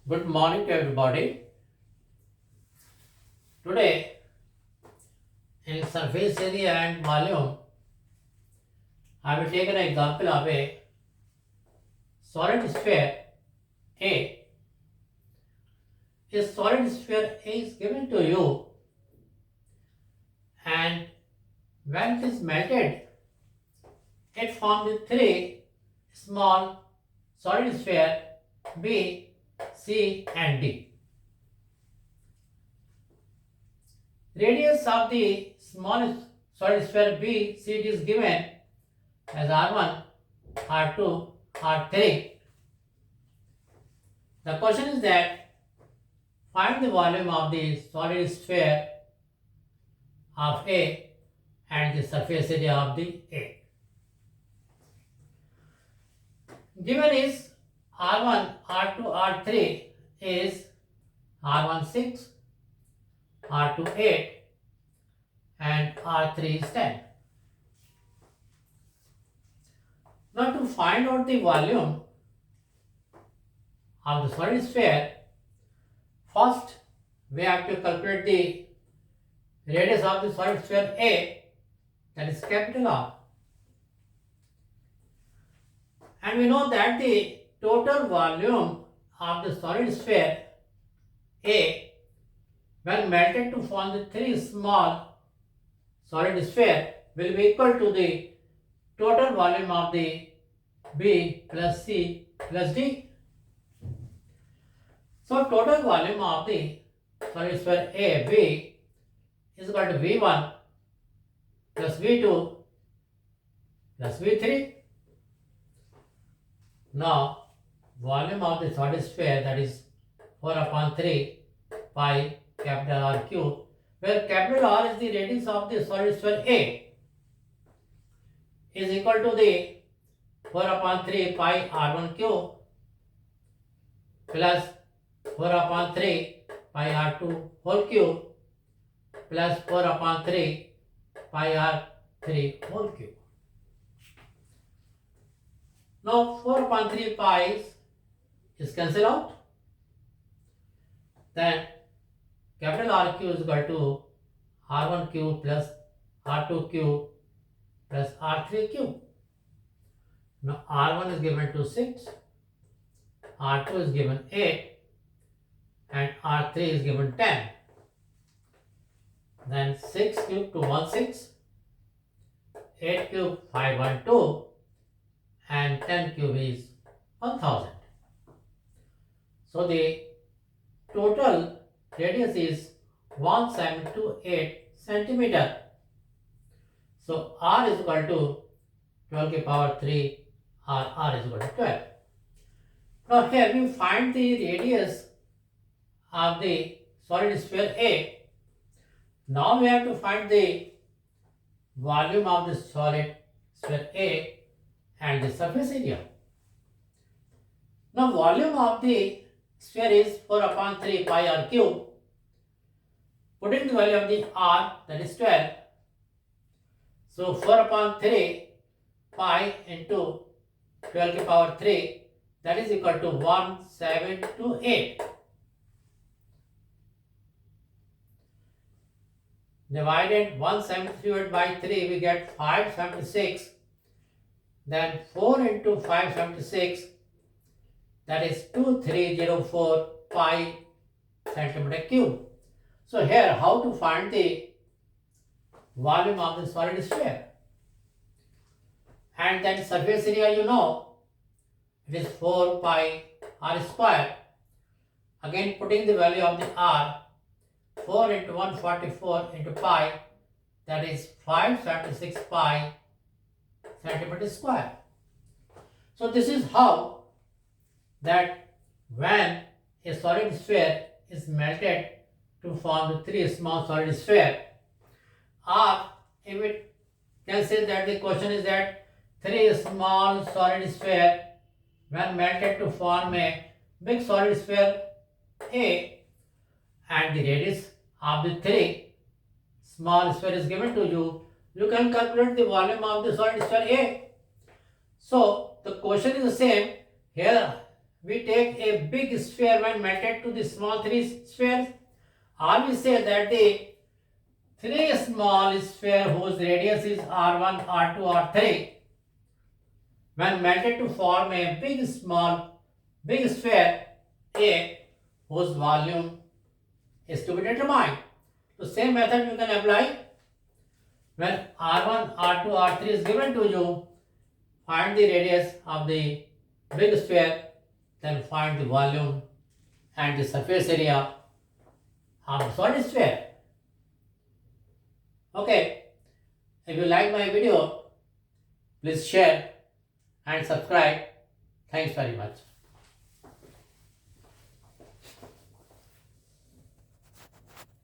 Good morning to everybody. Today, in surface area and volume, I will take an example of a solid sphere A. A solid sphere A is given to you, and when it is melted, it forms three small solid sphere B, C, and D. Radius of the smallest solid sphere B, C, D is given as R1, R2, R3. The question is that find the volume of the solid sphere of A and the surface area of the A. Given is R1, R2, R3 is R1 6, R2 8 and R3 is 10. Now to find out the volume of the solid sphere, first we have to calculate the radius of the solid sphere A, that is capital R. And we know that the total volume of the solid sphere A, when melted to form the three small solid sphere, will be equal to the total volume of the B plus C plus D. So total volume of the solid sphere A, B, is equal to V1 plus V2 plus V3. Now, volume of the solid sphere, that is 4 upon 3 pi capital R cube, where capital R is the radius of the solid sphere A, is equal to the 4 upon 3 pi R1 cube plus 4 upon 3 pi R2 whole cube plus 4 upon 3 pi R3 whole cube. Now 4 upon 3 pi is cancelled out. Then capital R cube is equal to R1 cube plus R2 cube plus R3 cube. Now R1 is given to 6, R2 is given 8 and R3 is given 10. Then 6 cube to 1 6, 8 cube 512 and 10 cube is 1000. So the total radius is 1728 centimeter. So R is equal to 12 to the power 3 or R is equal to 12. Now here we find the radius of the solid sphere A. Now we have to find the volume of the solid sphere A and the surface area. Now volume of the sphere is 4 upon 3 pi R cube. Putting the value of the R, that is 12. So 4 upon 3 pi into 12 to the power 3, that is equal to 1728. Divided 173 by 3, we get 576. Then 4 into 576, that is 2304 pi centimeter cube. So here, how to find the volume of the solid sphere? And then surface area, you know, it is 4 pi R square. Again, putting the value of the R, 4 into 144 into pi, that is 576 pi centimeter square. So this is how that when a solid sphere is melted to form the three small solid sphere, or if it can say that the question is that three small solid sphere when melted to form a big solid sphere A, and the radius of the three small sphere is given to you, you can calculate the volume of the solid sphere A. So the question is the same. Here we take a big sphere when melted to the small three spheres, or we say that the three small sphere whose radius is r1, r2, r3 when melted to form a big sphere A whose volume is to be determined. The same method you can apply when r1, r2, r3 is given to you. Find the radius of the big sphere, then find the volume and the surface area of the solid sphere. Okay, if you like my video, please share and subscribe. Thanks very much.